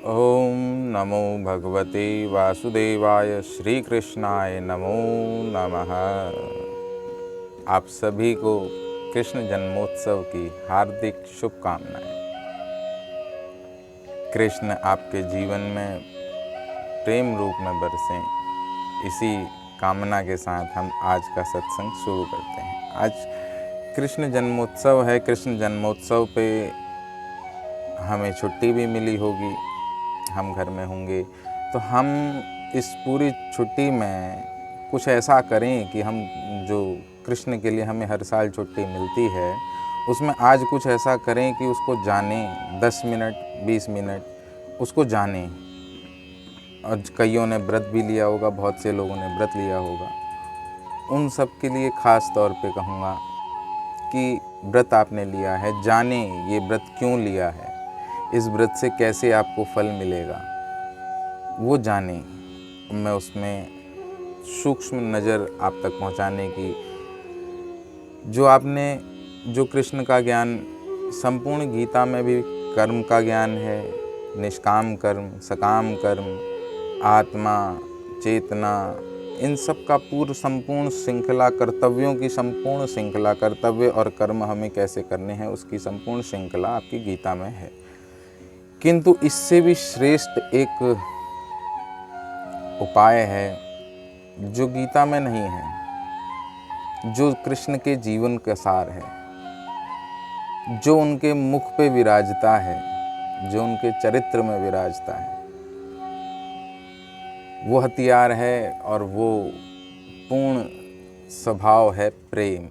ओम नमो भगवते वासुदेवाय श्री कृष्णाय नमो नमः। आप सभी को कृष्ण जन्मोत्सव की हार्दिक शुभकामनाएं। कृष्ण आपके जीवन में प्रेम रूप में बरसें, इसी कामना के साथ हम आज का सत्संग शुरू करते हैं। आज कृष्ण जन्मोत्सव है। कृष्ण जन्मोत्सव पे हमें छुट्टी भी मिली होगी, हम घर में होंगे, तो हम इस पूरी छुट्टी में कुछ ऐसा करें कि हम जो कृष्ण के लिए हमें हर साल छुट्टी मिलती है उसमें आज कुछ ऐसा करें कि उसको जानें। 10 मिनट 20 मिनट उसको जानें। और कईयों ने व्रत भी लिया होगा, बहुत से लोगों ने व्रत लिया होगा। उन सब के लिए ख़ास तौर पे कहूँगा कि व्रत आपने लिया है, जानें ये व्रत क्यों लिया है, इस व्रत से कैसे आपको फल मिलेगा, वो जानें। मैं उसमें सूक्ष्म नज़र आप तक पहुंचाने की, जो कृष्ण का ज्ञान संपूर्ण गीता में भी कर्म का ज्ञान है, निष्काम कर्म, सकाम कर्म, आत्मा, चेतना, इन सब का संपूर्ण श्रृंखला, कर्तव्यों की संपूर्ण श्रृंखला, कर्तव्य और कर्म हमें कैसे करने हैं उसकी संपूर्ण श्रृंखला आपकी गीता में है। किंतु इससे भी श्रेष्ठ एक उपाय है जो गीता में नहीं है, जो कृष्ण के जीवन का सार है, जो उनके मुख पे विराजता है, जो उनके चरित्र में विराजता है। वो हथियार है और वो पूर्ण स्वभाव है प्रेम।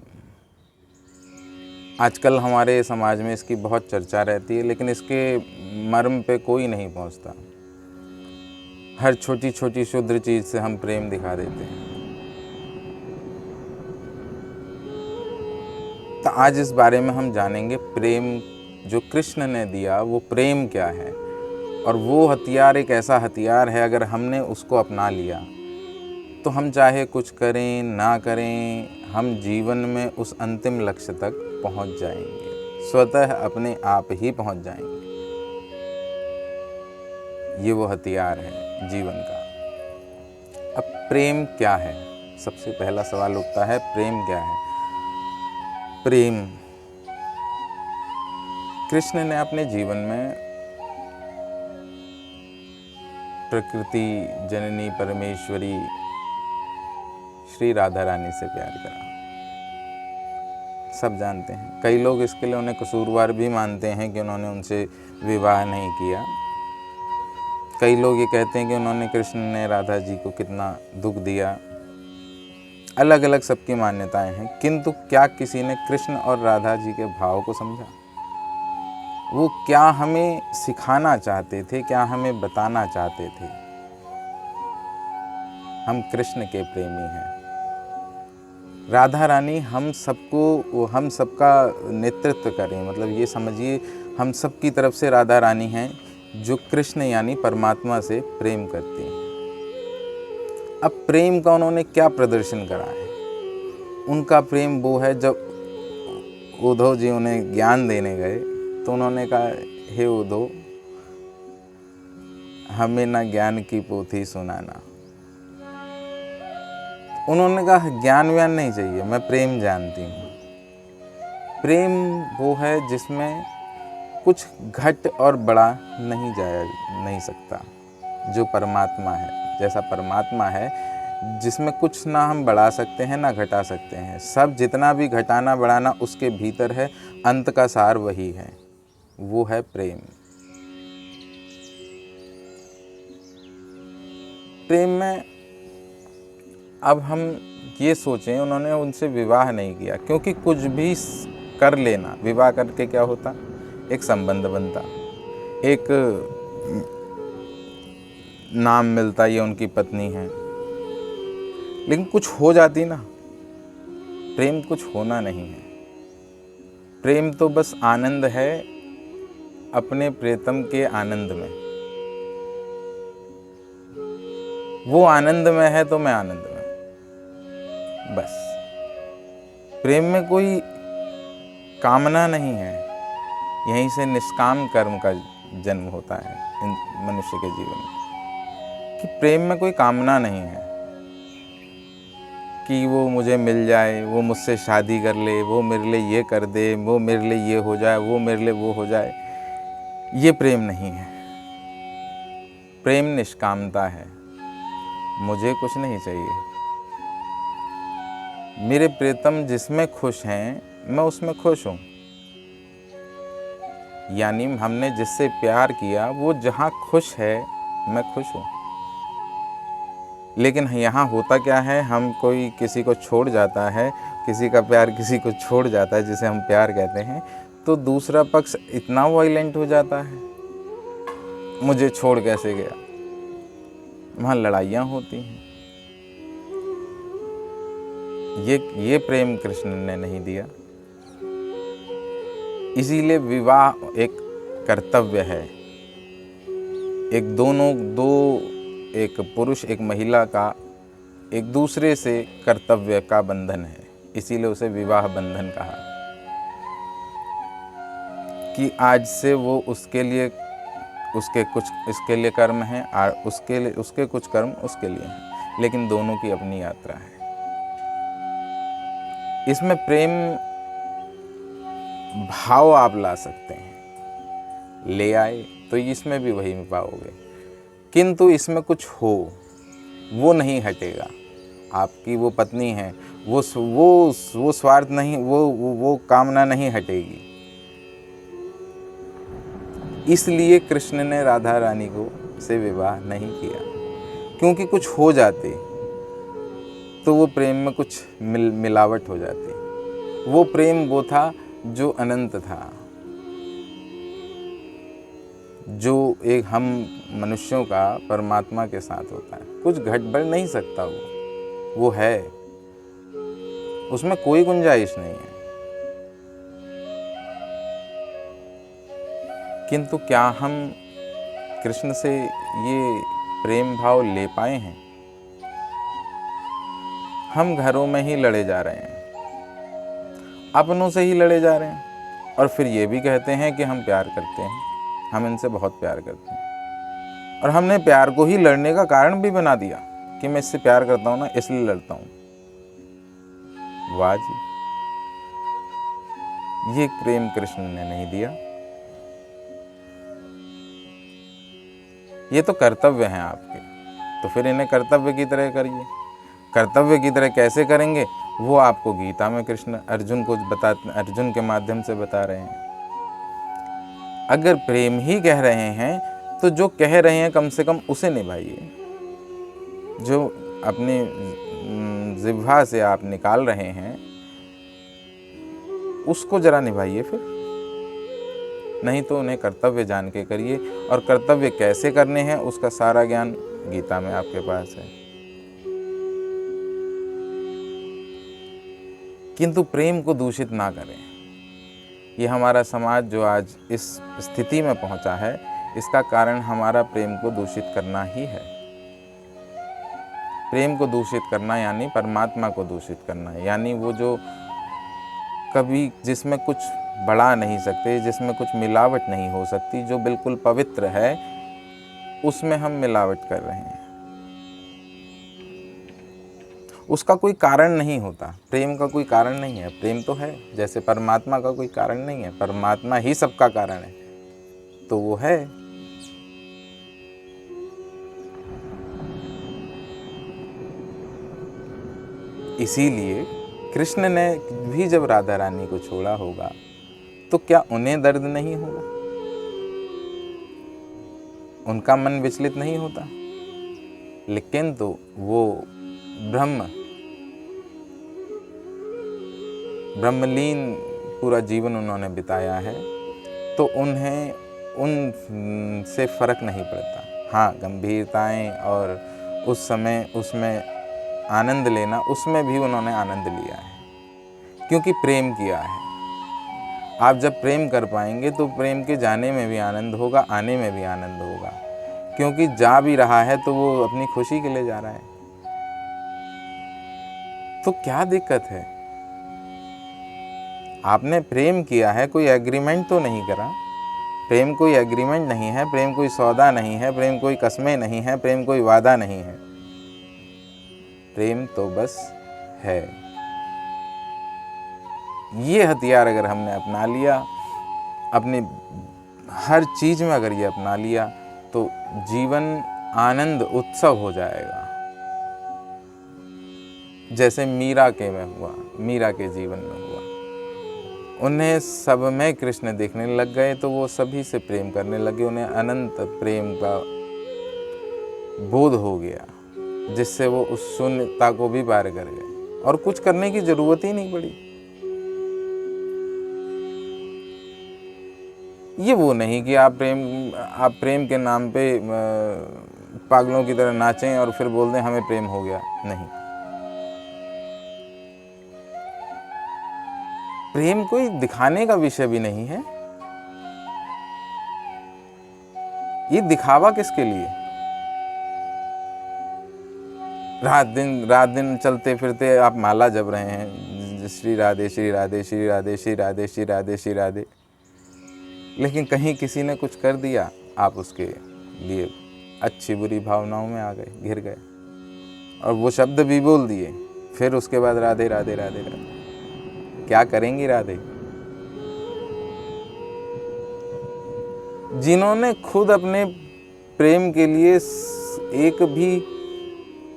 आजकल हमारे समाज में इसकी बहुत चर्चा रहती है, लेकिन इसके मर्म पे कोई नहीं पहुंचता। हर छोटी छोटी क्षुद्र चीज़ से हम प्रेम दिखा देते हैं। तो आज इस बारे में हम जानेंगे प्रेम जो कृष्ण ने दिया वो प्रेम क्या है। और वो हथियार एक ऐसा हथियार है, अगर हमने उसको अपना लिया तो हम चाहे कुछ करें ना करें, हम जीवन में उस अंतिम लक्ष्य तक पहुंच जाएंगे, स्वतः अपने आप ही पहुंच जाएंगे। ये वो हथियार है जीवन का। अब प्रेम क्या है, सबसे पहला सवाल उठता है, प्रेम क्या है। प्रेम, कृष्ण ने अपने जीवन में प्रकृति जननी परमेश्वरी श्री राधा रानी से प्यार करा। सब जानते हैं। कई लोग इसके लिए उन्हें कसूरवार भी मानते हैं कि उन्होंने उनसे विवाह नहीं किया। कई लोग ये कहते हैं कि उन्होंने, कृष्ण ने राधा जी को कितना दुख दिया। अलग अलग सबकी मान्यताएं हैं। किंतु क्या किसी ने कृष्ण और राधा जी के भाव को समझा? वो क्या हमें सिखाना चाहते थे, क्या हमें बताना चाहते थे? हम कृष्ण के प्रेमी हैं। राधा रानी हम सबका नेतृत्व करें, मतलब ये समझिए हम सब की तरफ से राधा रानी हैं जो कृष्ण यानी परमात्मा से प्रेम करती हैं। अब प्रेम का उन्होंने क्या प्रदर्शन करा है? उनका प्रेम वो है, जब उद्धव जी उन्हें ज्ञान देने गए तो उन्होंने कहा, हे उद्धव, हमें ना ज्ञान की पोथी सुनाना। उन्होंने कहा, ज्ञान व्यान नहीं चाहिए, मैं प्रेम जानती हूँ। प्रेम वो है जिसमें कुछ घट और बड़ा नहीं जाया नहीं सकता, जो परमात्मा है। जैसा परमात्मा है जिसमें कुछ ना हम बढ़ा सकते हैं ना घटा सकते हैं। सब जितना भी घटाना बढ़ाना उसके भीतर है, अंत का सार वही है, वो है प्रेम। प्रेम में अब हम ये सोचें, उन्होंने उनसे विवाह नहीं किया, क्योंकि कुछ भी कर लेना, विवाह करके क्या होता, एक संबंध बनता, एक नाम मिलता, ये उनकी पत्नी है। लेकिन कुछ हो जाती ना, प्रेम कुछ होना नहीं है। प्रेम तो बस आनंद है अपने प्रियतम के आनंद में। वो आनंद में है तो मैं आनंद में, बस। प्रेम में कोई कामना नहीं है। यहीं से निष्काम कर्म का जन्म होता है। मनुष्य के जीवन में कि प्रेम में कोई कामना नहीं है कि वो मुझे मिल जाए, वो मुझसे शादी कर ले, वो मेरे लिए ये कर दे, वो मेरे लिए ये हो जाए, वो मेरे लिए वो हो जाए। ये प्रेम नहीं है। प्रेम निष्कामता है। मुझे कुछ नहीं चाहिए, मेरे प्रियतम जिसमें खुश हैं मैं उसमें खुश हूँ। यानी हमने जिससे प्यार किया वो जहाँ खुश है मैं खुश हूँ। लेकिन यहाँ होता क्या है, हम कोई किसी को छोड़ जाता है, किसी का प्यार किसी को छोड़ जाता है जिसे हम प्यार कहते हैं, तो दूसरा पक्ष इतना वायलेंट हो जाता है, मुझे छोड़ कैसे गया। वहाँ लड़ाइयाँ होती हैं। ये प्रेम कृष्ण ने नहीं दिया। इसीलिए विवाह एक कर्तव्य है। एक पुरुष एक महिला का एक दूसरे से कर्तव्य का बंधन है। इसीलिए उसे विवाह बंधन कहा कि आज से वो उसके लिए उसके कुछ इसके लिए कर्म हैं और उसके कुछ कर्म उसके लिए हैं, लेकिन दोनों की अपनी यात्रा है। इसमें प्रेम भाव आप ला सकते हैं, ले आए तो इसमें भी वही पाओगे, किंतु इसमें कुछ हो वो नहीं हटेगा। आपकी वो पत्नी है, वो स्वार्थ नहीं, वो कामना नहीं हटेगी। इसलिए कृष्ण ने राधा रानी को से विवाह नहीं किया, क्योंकि कुछ हो जाते तो वो प्रेम में कुछ मिलावट हो जाती। वो प्रेम वो था जो अनंत था, जो एक हम मनुष्यों का परमात्मा के साथ होता है। कुछ घट बढ़ नहीं सकता, वो है, उसमें कोई गुंजाइश नहीं है। किंतु क्या हम कृष्ण से ये प्रेम भाव ले पाए हैं? हम घरों में ही लड़े जा रहे हैं, अपनों से ही लड़े जा रहे हैं, और फिर ये भी कहते हैं कि हम प्यार करते हैं, हम इनसे बहुत प्यार करते हैं। और हमने प्यार को ही लड़ने का कारण भी बना दिया कि मैं इससे प्यार करता हूँ ना, इसलिए लड़ता हूँ। वाह जी, ये प्रेम कृष्ण ने नहीं दिया। ये तो कर्तव्य हैं आपके, तो फिर इन्हें कर्तव्य की तरह करिए। कर्तव्य की तरह कैसे करेंगे वो आपको गीता में कृष्ण अर्जुन के माध्यम से बता रहे हैं। अगर प्रेम ही कह रहे हैं तो जो कह रहे हैं कम से कम उसे निभाइए। जो अपनी जिह्वा से आप निकाल रहे हैं उसको जरा निभाइए फिर। नहीं तो उन्हें कर्तव्य जान के करिए, और कर्तव्य कैसे करने हैं उसका सारा ज्ञान गीता में आपके पास है। किंतु प्रेम को दूषित ना करें। ये हमारा समाज जो आज इस स्थिति में पहुंचा है, इसका कारण हमारा प्रेम को दूषित करना ही है। प्रेम को दूषित करना यानी परमात्मा को दूषित करना, यानी वो जो कभी जिसमें कुछ बढ़ा नहीं सकते, जिसमें कुछ मिलावट नहीं हो सकती, जो बिल्कुल पवित्र है, उसमें हम मिलावट कर रहे हैं। उसका कोई कारण नहीं होता, प्रेम का कोई कारण नहीं है। प्रेम तो है, जैसे परमात्मा का कोई कारण नहीं है, परमात्मा ही सबका कारण है, तो वो है। इसीलिए कृष्ण ने भी जब राधा रानी को छोड़ा होगा तो क्या उन्हें दर्द नहीं होगा? उनका मन विचलित नहीं होता? लेकिन तो वो ब्रह्मलीन पूरा जीवन उन्होंने बिताया है, तो उन्हें उनसे फर्क नहीं पड़ता। हाँ, गंभीरताएं और उस समय उसमें आनंद लेना, उसमें भी उन्होंने आनंद लिया है, क्योंकि प्रेम किया है। आप जब प्रेम कर पाएंगे तो प्रेम के जाने में भी आनंद होगा, आने में भी आनंद होगा, क्योंकि जा भी रहा है तो वो अपनी खुशी के लिए जा रहा है। तो क्या दिक्कत है? आपने प्रेम किया है, कोई एग्रीमेंट तो नहीं करा, प्रेम कोई एग्रीमेंट नहीं है, प्रेम कोई सौदा नहीं है, प्रेम कोई कस्में नहीं है, प्रेम कोई वादा नहीं है। प्रेम तो बस है। ये हथियार अगर हमने अपना लिया, अपने हर चीज में अगर ये अपना लिया, तो जीवन आनंद उत्सव हो जाएगा। जैसे मीरा के में हुआ, मीरा के जीवन में हुआ। उन्हें सब में कृष्ण देखने लग गए, तो वो सभी से प्रेम करने लगे। उन्हें अनंत प्रेम का बोध हो गया, जिससे वो उस शून्यता को भी पार कर गए और कुछ करने की जरूरत ही नहीं पड़ी। ये वो नहीं कि आप प्रेम के नाम पे पागलों की तरह नाचें और फिर बोल दें हमें प्रेम हो गया। नहीं, प्रेम कोई दिखाने का विषय भी नहीं है। ये दिखावा किसके लिए? रात दिन चलते फिरते आप माला जप रहे हैं, श्री राधे श्री राधे श्री राधे श्री राधे श्री राधे श्री राधे, लेकिन कहीं किसी ने कुछ कर दिया, आप उसके लिए अच्छी बुरी भावनाओं में आ गए, घिर गए और वो शब्द भी बोल दिए। फिर उसके बाद राधे राधे राधे राधे। क्या करेंगी राधे? जिन्होंने खुद अपने प्रेम के लिए एक भी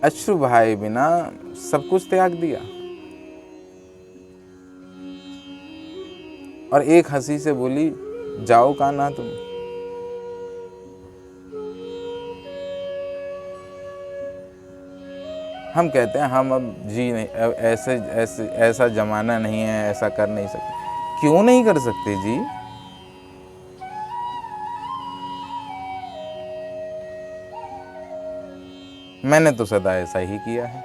अश्रु बहाए बिना सब कुछ त्याग दिया और एक हंसी से बोली जाओ कान्हा तुम। हम कहते हैं हम अब जी नहीं, अब ऐसा जमाना नहीं है, ऐसा कर नहीं सकते। क्यों नहीं कर सकते जी? मैंने तो सदा ऐसा ही किया है।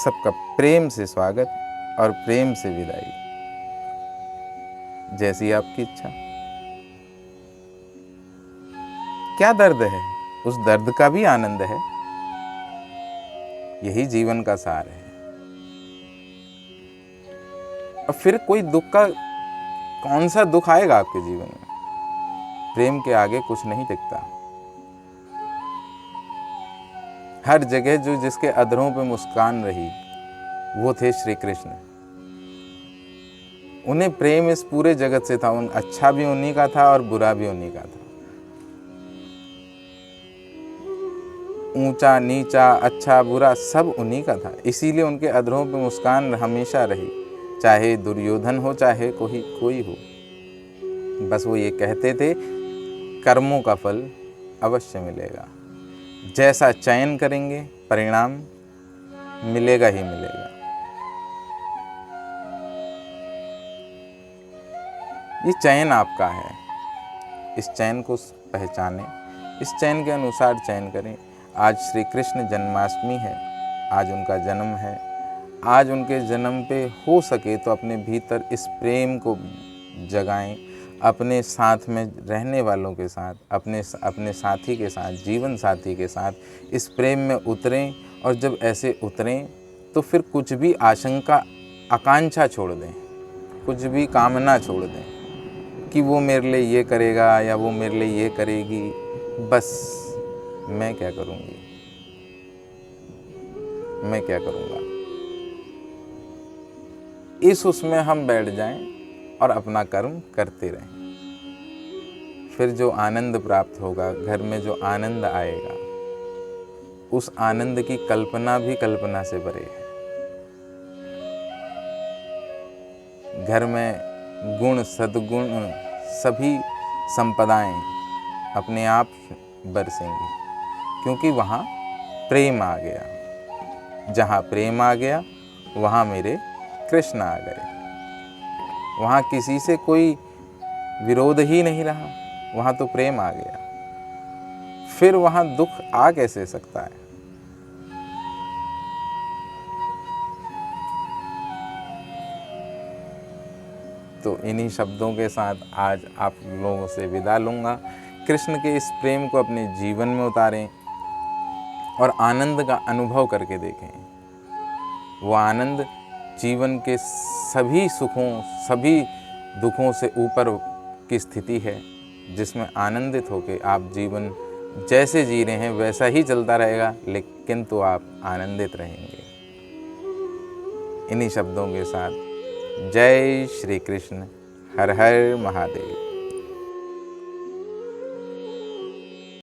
सबका प्रेम से स्वागत और प्रेम से विदाई, जैसी आपकी इच्छा। क्या दर्द है, उस दर्द का भी आनंद है। यही जीवन का सार है। और फिर कोई दुख का, कौन सा दुख आएगा आपके जीवन में? प्रेम के आगे कुछ नहीं टिकता। हर जगह जो जिसके अधरों पे मुस्कान रही, वो थे श्री कृष्ण। उन्हें प्रेम इस पूरे जगत से था। उन अच्छा भी उन्हीं का था और बुरा भी उन्हीं का था। ऊंचा नीचा, अच्छा बुरा, सब उन्हीं का था। इसीलिए उनके अधरों पे मुस्कान हमेशा रही, चाहे दुर्योधन हो, चाहे कोई हो। बस वो ये कहते थे, कर्मों का फल अवश्य मिलेगा। जैसा चयन करेंगे परिणाम मिलेगा ही मिलेगा। ये चयन आपका है। इस चयन को पहचानें, इस चयन के अनुसार चयन करें। आज श्री कृष्ण जन्माष्टमी है, आज उनका जन्म है। आज उनके जन्म पे हो सके तो अपने भीतर इस प्रेम को जगाएं। अपने साथ में रहने वालों के साथ, अपने साथी के साथ, जीवन साथी के साथ इस प्रेम में उतरें। और जब ऐसे उतरें तो फिर कुछ भी आशंका, आकांक्षा छोड़ दें, कुछ भी कामना छोड़ दें कि वो मेरे लिए ये करेगा या वो मेरे लिए ये करेगी। बस मैं क्या करूँगी, मैं क्या करूँगा, इस उसमें हम बैठ जाएं और अपना कर्म करते रहें। फिर जो आनंद प्राप्त होगा, घर में जो आनंद आएगा, उस आनंद की कल्पना भी कल्पना से परे है। घर में गुण, सद्गुण, सभी संपदाएं अपने आप बरसेंगी, क्योंकि वहाँ प्रेम आ गया। जहाँ प्रेम आ गया वहाँ मेरे कृष्ण आ गए। वहाँ किसी से कोई विरोध ही नहीं रहा, वहाँ तो प्रेम आ गया। फिर वहाँ दुख आ कैसे सकता है? तो इन्हीं शब्दों के साथ आज आप लोगों से विदा लूँगा। कृष्ण के इस प्रेम को अपने जीवन में उतारें और आनंद का अनुभव करके देखें। वो आनंद जीवन के सभी सुखों, सभी दुखों से ऊपर की स्थिति है जिसमें आनंदित होकर आप जीवन जैसे जी रहे हैं वैसा ही चलता रहेगा, लेकिन तो आप आनंदित रहेंगे। इन्हीं शब्दों के साथ जय श्री कृष्ण, हर हर महादेव।